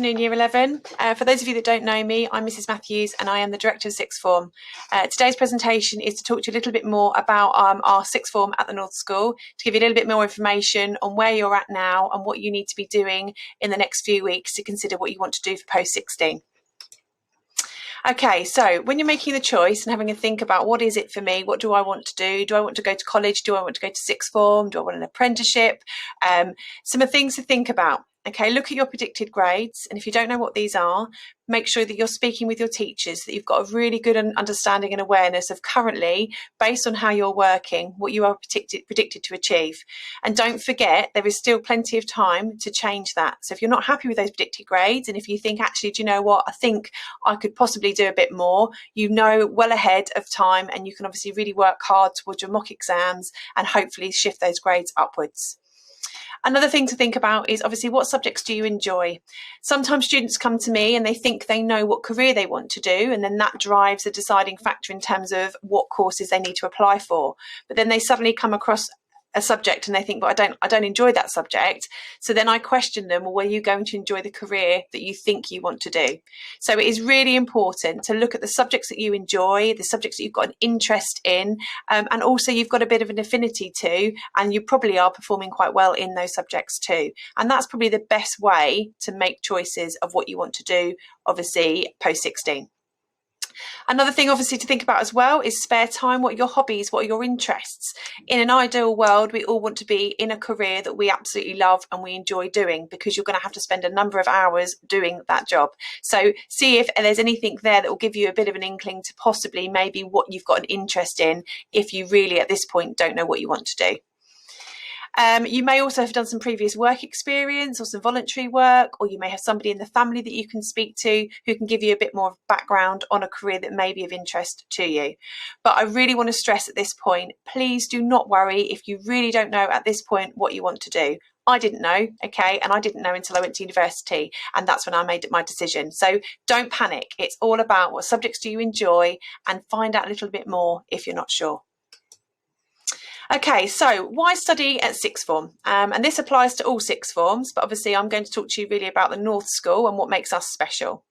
In Year 11. For those of you that don't know me, I'm Mrs Matthews and I am the Director of Sixth Form. Today's presentation is to talk to you a little bit more about our Sixth Form at the North School, to give you a little bit more information on where you're at now and what you need to be doing in the next few weeks to consider what you want to do for post-16. Okay, so when you're making the choice and having a think about what is it for me, what do I want to do? Do I want to go to college? Do I want to go to Sixth Form? Do I want an apprenticeship? Some of the things to think about. Okay, look at your predicted grades, and if you don't know what these are, make sure that you're speaking with your teachers, that you've got a really good understanding and awareness of currently, based on how you're working, what you are predicted to achieve. And don't forget, there is still plenty of time to change that. So if you're not happy with those predicted grades, and if you think, actually, do you know what, I think I could possibly do a bit more, you know well ahead of time, and you can obviously really work hard towards your mock exams and hopefully shift those grades upwards. Another thing to think about is obviously what subjects do you enjoy? Sometimes students come to me and they think they know what career they want to do, and then that drives a deciding factor in terms of what courses they need to apply for. But then they suddenly come across a subject and they think, but I don't enjoy that subject. So then I question them, well, were you going to enjoy the career that you think you want to do? So it is really important to look at the subjects that you enjoy, the subjects that you've got an interest in, and also you've got a bit of an affinity to, and you probably are performing quite well in those subjects too. And that's probably the best way to make choices of what you want to do, obviously post-16. Another thing obviously to think about as well is spare time. What are your hobbies? What are your interests? In an ideal world, we all want to be in a career that we absolutely love and we enjoy doing, because you're going to have to spend a number of hours doing that job. So see if there's anything there that will give you a bit of an inkling to possibly maybe what you've got an interest in, if you really at this point don't know what you want to do. You may also have done some previous work experience or some voluntary work, or you may have somebody in the family that you can speak to who can give you a bit more background on a career that may be of interest to you. But I really want to stress at this point, please do not worry if you really don't know at this point what you want to do. I didn't know, okay, and I didn't know until I went to university, and that's when I made my decision. So don't panic. It's all about what subjects do you enjoy, and find out a little bit more if you're not sure. Okay, so why study at Sixth Form? And this applies to all Sixth Forms, but obviously I'm going to talk to you really about the North School and what makes us special.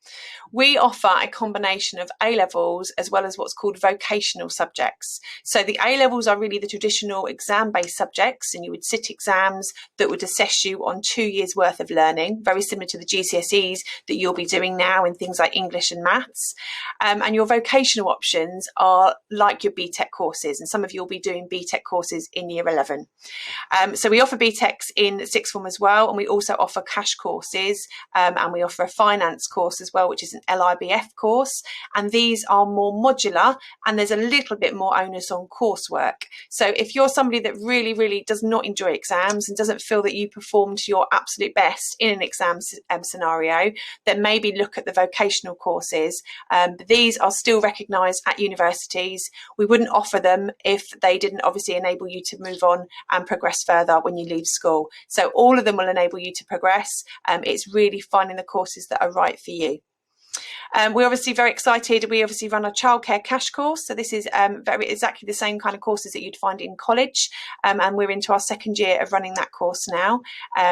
We offer a combination of A-levels as well as what's called vocational subjects. So the A-levels are really the traditional exam-based subjects, and you would sit exams that would assess you on 2 years worth of learning, very similar to the GCSEs that you'll be doing now in things like English and maths. And your vocational options are like your BTEC courses, and some of you will be doing BTEC courses in Year 11. So we offer BTECs in Sixth Form as well, and we also offer cash courses, and we offer a finance course as well, which is an LIBF course, and these are more modular and there's a little bit more onus on coursework. So if you're somebody that really does not enjoy exams and doesn't feel that you perform to your absolute best in an exam scenario, then maybe look at the vocational courses. These are still recognised at universities. We wouldn't offer them if they didn't obviously enable you to move on and progress further when you leave school. So all of them will enable you to progress. It's really finding the courses that are right for you. We're obviously very excited. We obviously run a childcare cash course. So this is exactly the same kind of courses that you'd find in college. And we're into our second year of running that course now,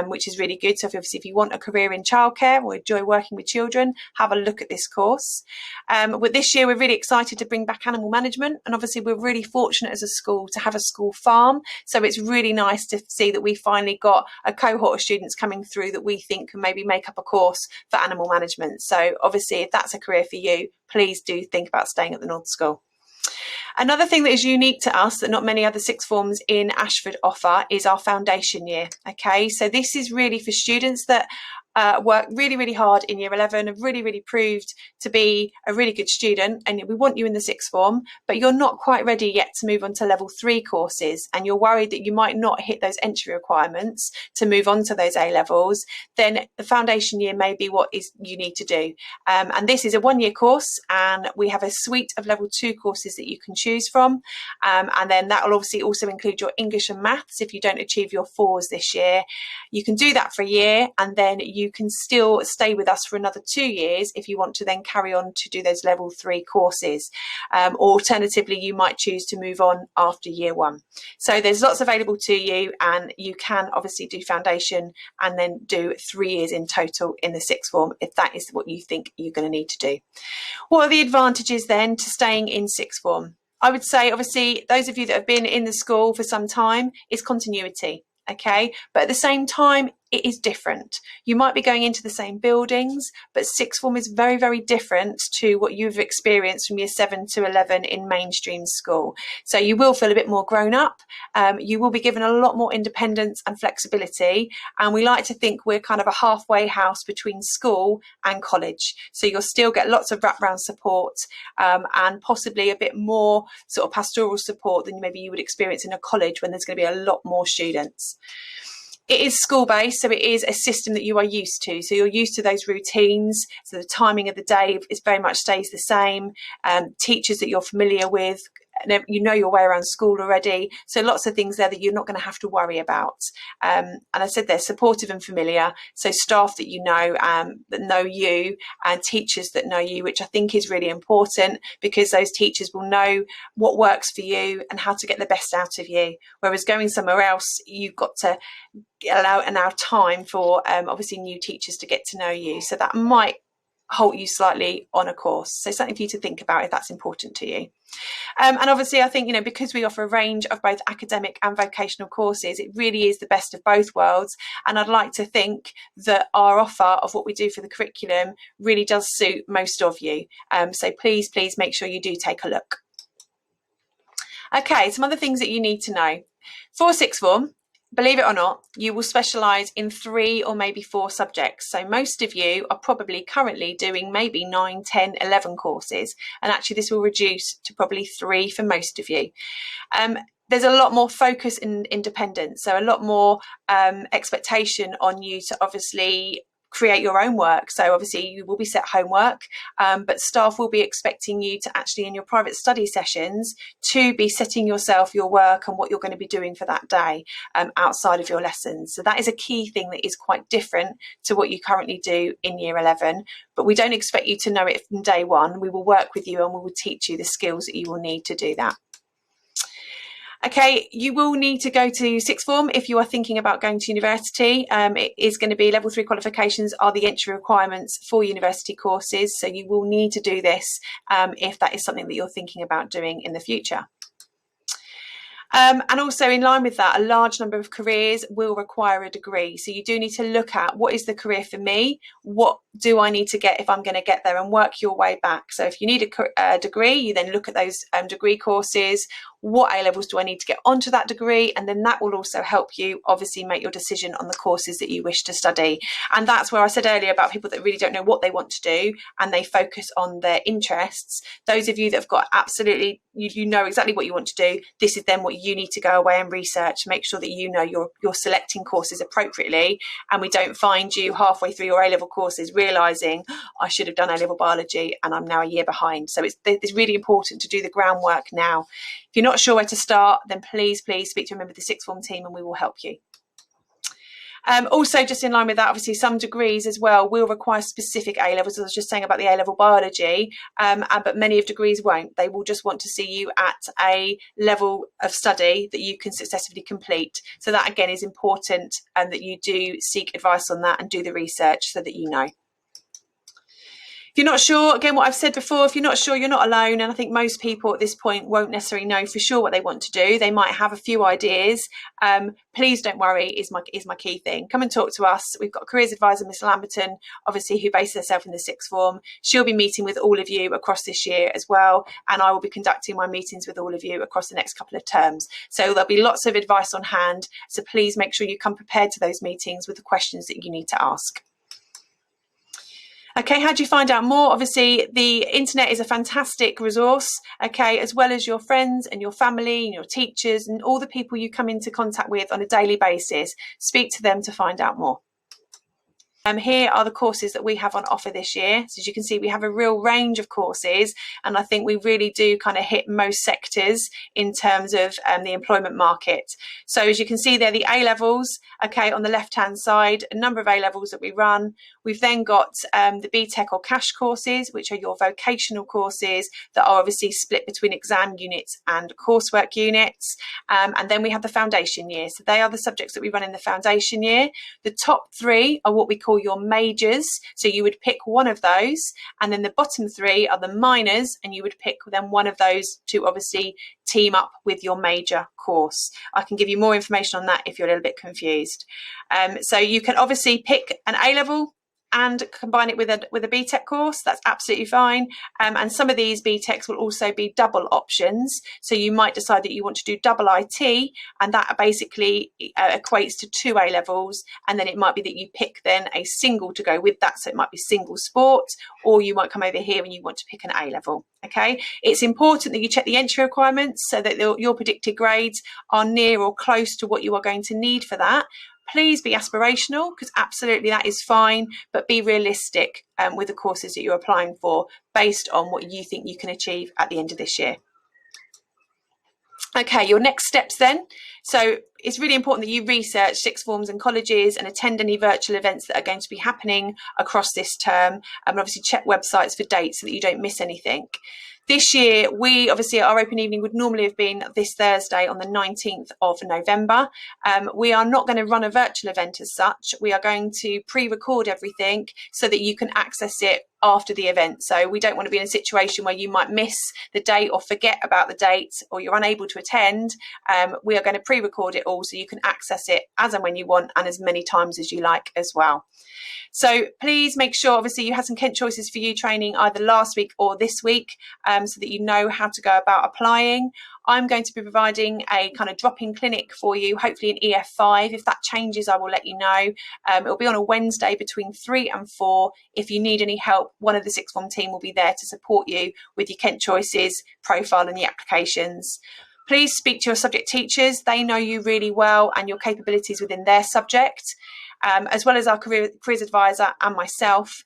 which is really good. So if you want a career in childcare or enjoy working with children, have a look at this course. With this year, we're really excited to bring back animal management. And obviously we're really fortunate as a school to have a school farm. So it's really nice to see that we finally got a cohort of students coming through that we think can maybe make up a course for animal management. So obviously if that's a career for you, please do think about staying at the North School. Another thing that is unique to us that not many other Sixth Forms in Ashford offer is our foundation year. Okay, so this is really for students that work really hard in Year 11 and really proved to be a really good student, and we want you in the Sixth Form, but you're not quite ready yet to move on to level 3 courses, and you're worried that you might not hit those entry requirements to move on to those A-levels, then the foundation year may be what you need to do. And this is a 1-year course, and we have a suite of level 2 courses that you can choose from, and then that will obviously also include your English and maths if you don't achieve your 4s this year. You can do that for a year, and then you you can still stay with us for another 2 years if you want to then carry on to do those level 3 courses. Alternatively, you might choose to move on after year 1. So there's lots available to you, and you can obviously do foundation and then do 3 years in total in the sixth form if that is what you think you're going to need to do. What are the advantages then to staying in sixth form? I would say, obviously, those of you that have been in the school for some time, is continuity. Okay, but at the same time, it is different. You might be going into the same buildings, but sixth form is very, very different to what you've experienced from year 7 to 11 in mainstream school. So you will feel a bit more grown up. You will be given a lot more independence and flexibility. And we like to think we're kind of a halfway house between school and college. So you'll still get lots of wraparound support and possibly a bit more sort of pastoral support than maybe you would experience in a college when there's going to be a lot more students. It is school-based, so it is a system that you are used to. So you're used to those routines. So the timing of the day is very much stays the same. Teachers that you're familiar with, you know your way around school already. So lots of things there that you're not going to have to worry about. And I said they're supportive and familiar. So staff that you know, that know you, and teachers that know you, which I think is really important, because those teachers will know what works for you and how to get the best out of you. Whereas going somewhere else, you've got to allow time for obviously new teachers to get to know you. So that might halt you slightly on a course. So something for you to think about if that's important to you. And obviously, I think, because we offer a range of both academic and vocational courses, it really is the best of both worlds. And I'd like to think that our offer of what we do for the curriculum really does suit most of you. So please make sure you do take a look. Okay, some other things that you need to know. For sixth form, believe it or not, you will specialise in 3 or maybe 4 subjects. So most of you are probably currently doing maybe 9, 10, 11 courses. And actually this will reduce to probably 3 for most of you. There's a lot more focus and independence. So a lot more expectation on you to obviously create your own work. So obviously you will be set homework, but staff will be expecting you to actually, in your private study sessions, to be setting yourself your work and what you're going to be doing for that day outside of your lessons. So that is a key thing that is quite different to what you currently do in year 11, but we don't expect you to know it from day one. We will work with you and we will teach you the skills that you will need to do that. Okay, you will need to go to sixth form if you are thinking about going to university. It is going to be level 3 qualifications are the entry requirements for university courses. So you will need to do this if that is something that you're thinking about doing in the future. And also in line with that, a large number of careers will require a degree. So you do need to look at what is the career for me? What do I need to get if I'm going to get there, and work your way back. So if you need a degree, you then look at those degree courses. What A levels do I need to get onto that degree? And then that will also help you obviously make your decision on the courses that you wish to study. And that's where I said earlier about people that really don't know what they want to do and they focus on their interests. Those of you that have got absolutely, you know exactly what you want to do, this is then what you need to go away and research. Make sure that you know you're selecting courses appropriately, and we don't find you halfway through your A-level courses realising I should have done A-level biology and I'm now a year behind. So it's really important to do the groundwork now. If you're not sure where to start, then please speak to a member of the sixth form team and we will help you. Also, just in line with that, obviously some degrees as well will require specific A-levels. As I was just saying about the A-level biology, but many of degrees won't. They will just want to see you at a level of study that you can successfully complete. So that again is important, and that you do seek advice on that and do the research so that you know. If you're not sure, again, what I've said before, if you're not sure, you're not alone. And I think most people at this point won't necessarily know for sure what they want to do. They might have a few ideas. Please don't worry is my key thing. Come and talk to us. We've got a careers advisor, Miss Lamberton, obviously, who bases herself in the sixth form. She'll be meeting with all of you across this year as well. And I will be conducting my meetings with all of you across the next couple of terms. So there'll be lots of advice on hand. So please make sure you come prepared to those meetings with the questions that you need to ask. Okay, how do you find out more? Obviously, the internet is a fantastic resource, okay, as well as your friends and your family and your teachers and all the people you come into contact with on a daily basis. Speak to them to find out more. Here are the courses that we have on offer this year. So as you can see, we have a real range of courses, and I think we really do kind of hit most sectors in terms of the employment market. So as you can see there, the A-levels, okay, on the left-hand side, a number of A-levels that we run. We've then got the BTEC or cash courses, which are your vocational courses that are obviously split between exam units and coursework units. And then we have the foundation year. So they are the subjects that we run in the foundation year. The top three are what we call your majors, so you would pick one of those, and then the bottom three are the minors, and you would pick then one of those to obviously team up with your major course. I can give you more information on that if you're a little bit confused. So you can obviously pick an A-level and combine it with a BTEC course. That's absolutely fine. And some of these BTECs will also be double options. So you might decide that you want to do double IT, and that basically equates to 2 A-levels. And then it might be that you pick then a single to go with that. So it might be single sport, or you might come over here and you want to pick an A-level. Okay, it's important that you check the entry requirements so that your predicted grades are near or close to what you are going to need for that. Please be aspirational, because absolutely that is fine, but be realistic with the courses that you're applying for based on what you think you can achieve at the end of this year. Okay, your next steps then. So it's really important that you research sixth forms and colleges and attend any virtual events that are going to be happening across this term, and obviously check websites for dates so that you don't miss anything. This year, we obviously, our open evening would normally have been this Thursday on the 19th of November. We are not going to run a virtual event as such. We are going to pre-record everything so that you can access it after the event. So we don't want to be in a situation where you might miss the date or forget about the date, or you're unable to attend. We are going to pre-record it all so you can access it as and when you want and as many times as you like as well. So please make sure, obviously, you had some Kent Choices for You training either last week or this week, so that you know how to go about applying. I'm going to be providing a kind of drop-in clinic for you, hopefully in EF5. If that changes, I will let you know. It'll be on a Wednesday between 3 and 4. If you need any help, one of the sixth form team will be there to support you with your Kent Choices profile and the applications. Please speak to your subject teachers. They know you really well and your capabilities within their subject. As well as our careers advisor and myself.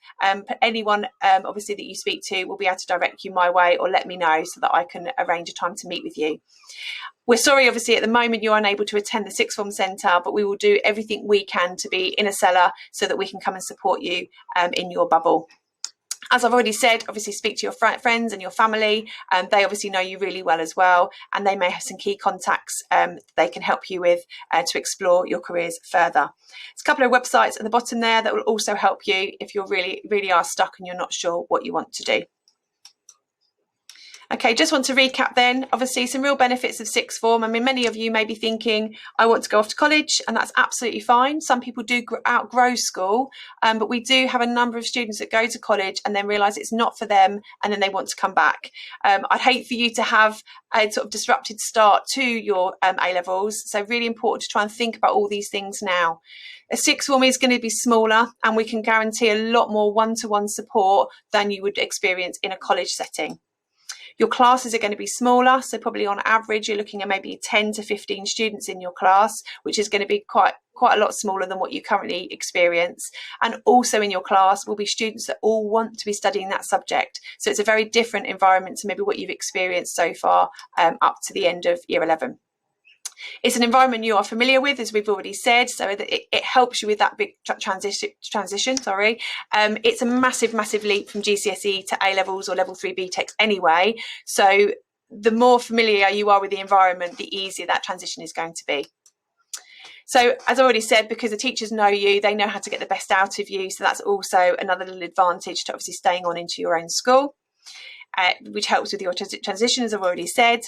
Anyone obviously that you speak to will be able to direct you my way or let me know so that I can arrange a time to meet with you. We're sorry, obviously, at the moment you're unable to attend the sixth form centre, but we will do everything we can to be in a cellar so that we can come and support you in your bubble. As I've already said, obviously speak to your friends and your family. They obviously know you really well as well, and they may have some key contacts they can help you with to explore your careers further. There's a couple of websites at the bottom there that will also help you if you're really are stuck and you're not sure what you want to do. Okay, just want to recap then, obviously some real benefits of sixth form. I mean, many of you may be thinking, I want to go off to college, and that's absolutely fine. Some people do outgrow school, but we do have a number of students that go to college and then realise it's not for them, and then they want to come back. I'd hate for you to have a sort of disrupted start to your A-levels, so really important to try and think about all these things now. A sixth form is going to be smaller, and we can guarantee a lot more one-to-one support than you would experience in a college setting. Your classes are going to be smaller, so probably on average you're looking at maybe 10 to 15 students in your class, which is going to be quite a lot smaller than what you currently experience. And also in your class will be students that all want to be studying that subject. So it's a very different environment to maybe what you've experienced so far up to the end of year 11. It's an environment you are familiar with, as we've already said, so that it helps you with that big transition. It's a massive leap from GCSE to A-levels or level 3 BTECs anyway. So the more familiar you are with the environment, the easier that transition is going to be. So as I already said, because the teachers know you, they know how to get the best out of you. So that's also another little advantage to obviously staying on into your own school, which helps with your transition, as I've already said.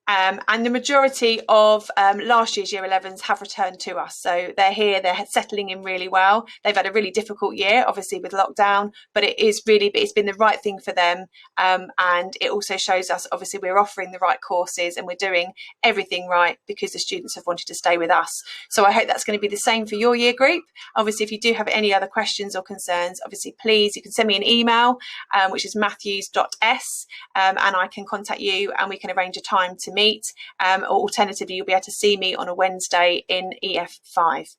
And the majority of last year's year 11s have returned to us. So they're here, they're settling in really well. They've had a really difficult year, obviously with lockdown, but it's been the right thing for them. And it also shows us, obviously, we're offering the right courses and we're doing everything right because the students have wanted to stay with us. So I hope that's going to be the same for your year group. Obviously, if you do have any other questions or concerns, obviously, please, you can send me an email, which is matthews.s, and I can contact you and we can arrange a time to meet, or alternatively you'll be able to see me on a Wednesday in EF5.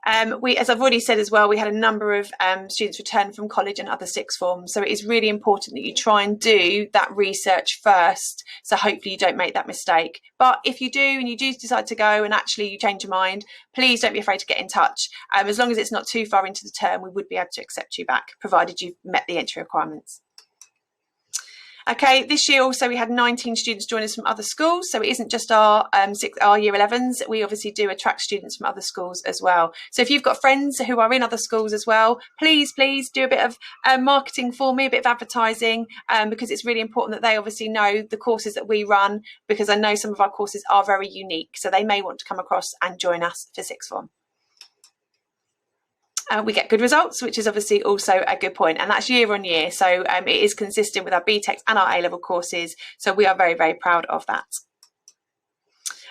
As I've already said as well, we had a number of students return from college and other sixth forms. So it is really important that you try and do that research first. So hopefully you don't make that mistake. But if you do and you do decide to go and actually you change your mind, please don't be afraid to get in touch. As long as it's not too far into the term, we would be able to accept you back, provided you've met the entry requirements. Okay, this year also we had 19 students join us from other schools, so it isn't just our year 11s. We obviously do attract students from other schools as well. So if you've got friends who are in other schools as well, please do a bit of marketing for me, a bit of advertising, because it's really important that they obviously know the courses that we run, because I know some of our courses are very unique, so they may want to come across and join us for sixth form. We get good results, which is obviously also a good point, and that's year on year. So it is consistent with our BTEX and our A-level courses. So we are very, very proud of that.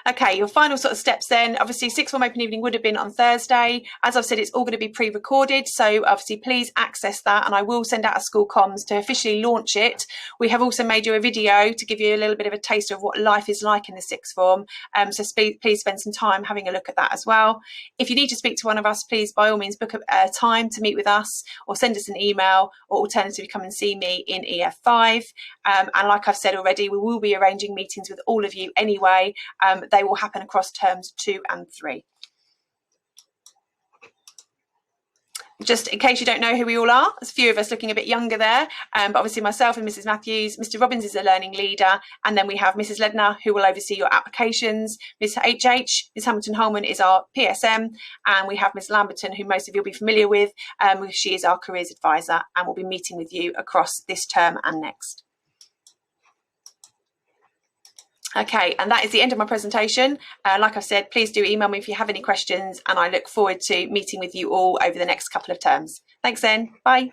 Okay, your final sort of steps then. Obviously, sixth form open evening would have been on Thursday. As I've said, it's all going to be pre-recorded. So obviously, please access that, and I will send out a school comms to officially launch it. We have also made you a video to give you a little bit of a taste of what life is like in the sixth form. So please spend some time having a look at that as well. If you need to speak to one of us, please, by all means, book a time to meet with us or send us an email, or alternatively, come and see me in EF5. And like I've said already, we will be arranging meetings with all of you anyway. They will happen across terms 2 and 3. Just in case you don't know who we all are, there's a few of us looking a bit younger there, but obviously myself and Mrs. Matthews, Mr. Robbins is a learning leader, and then we have Mrs. Ledner, who will oversee your applications. Ms. HH, Ms. Hamilton-Holman, is our PSM, and we have Ms. Lamberton, who most of you will be familiar with. She is our careers advisor, and will be meeting with you across this term and next. Okay, and that is the end of my presentation. Like I've said, please do email me if you have any questions, and I look forward to meeting with you all over the next couple of terms. Thanks then, bye.